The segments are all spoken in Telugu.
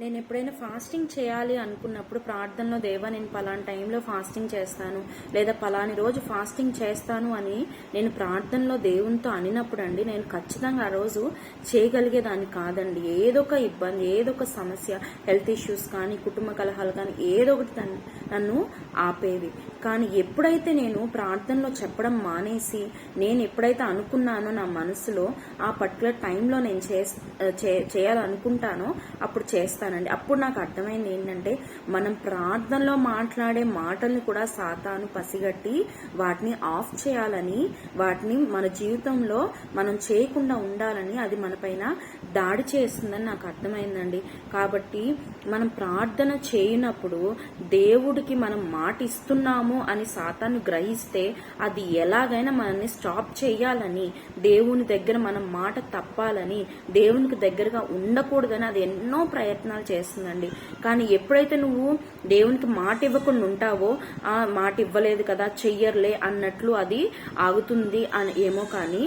నేను ఎప్పుడైనా ఫాస్టింగ్ చేయాలి అనుకున్నప్పుడు ప్రార్థనలో దేవా నేను పలానా టైంలో ఫాస్టింగ్ చేస్తాను లేదా పలాని రోజు ఫాస్టింగ్ చేస్తాను అని నేను ప్రార్థనలో దేవునితో అనినప్పుడు అండి నేను ఖచ్చితంగా ఆ రోజు చేయగలిగేదాన్ని కాదండి. ఏదో ఒక ఇబ్బంది, ఏదో ఒక సమస్య, హెల్త్ ఇష్యూస్ కానీ కుటుంబ కలహాలు కానీ ఏదో ఒకటి నన్ను ఆపేవి. కానీ ఎప్పుడైతే నేను ప్రార్థనలో చెప్పడం మానేసి నేను ఎప్పుడైతే అనుకున్నానో నా మనసులో ఆ పర్టికులర్ టైంలో నేను చేయాలనుకుంటానో అప్పుడు చేస్తానండి. అప్పుడు నాకు అర్థమైంది ఏంటంటే మనం ప్రార్థనలో మాట్లాడే మాటల్ని కూడా సాతాను పసిగట్టి వాటిని ఆఫ్ చేయాలని, వాటిని మన జీవితంలో మనం చేయకుండా ఉండాలని అది మన పైన దాడి చేస్తుందని నాకు అర్థమైందండి. కాబట్టి మనం ప్రార్థన చేయనప్పుడు దేవుడికి మనం మాట ఇస్తున్నాము అని సాతాను గ్రహిస్తే అది ఎలాగైనా మనల్ని స్టాప్ చేయాలని, దేవుని దగ్గర మనం మాట తప్పాలని, దేవునికి దగ్గరగా ఉండకూడదని అది ఎన్నో ప్రయత్నాలు చేస్తుందండి. కానీ ఎప్పుడైతే నువ్వు దేవునికి మాట ఇవ్వకుండా ఉంటావో, ఆ మాట ఇవ్వలేదు కదా చెయ్యర్లే అన్నట్లు అది ఆగుతుంది అని ఏమో. కానీ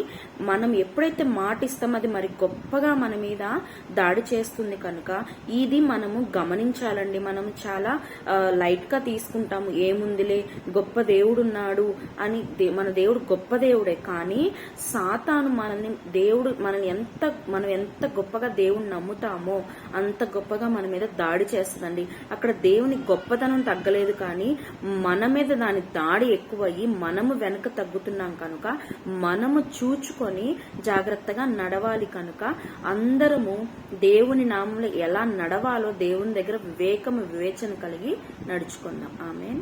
మనం ఎప్పుడైతే మాట ఇస్తామో అది మరి గొప్పగా మన మీద దాడి చేస్తుంది. కనుక ఇది మనము గమనించాలండి. మనం చాలా లైట్ గా తీసుకుంటాము, ఏముందిలే గొప్ప దేవుడు ఉన్నాడు అని. మన దేవుడు గొప్ప దేవుడే, కానీ సాతాను మనం ఎంత గొప్పగా దేవుడిని నమ్ముతామో అంత గొప్పగా మన మీద దాడి చేస్తుందండి. అక్కడ దేవుని గొప్పతనం తగ్గలేదు, కానీ మన మీద దాని దాడి ఎక్కువయ్యి మనము వెనక తగ్గుతున్నాం. కనుక మనము చూచుకొని జాగ్రత్తగా నడవాలి. కనుక అందరము దేవుని నామంలో ఎలా నడవాలో దేవుని దగ్గర వివేచన కలిగి నడుచుకుందాం. ఆమేన్.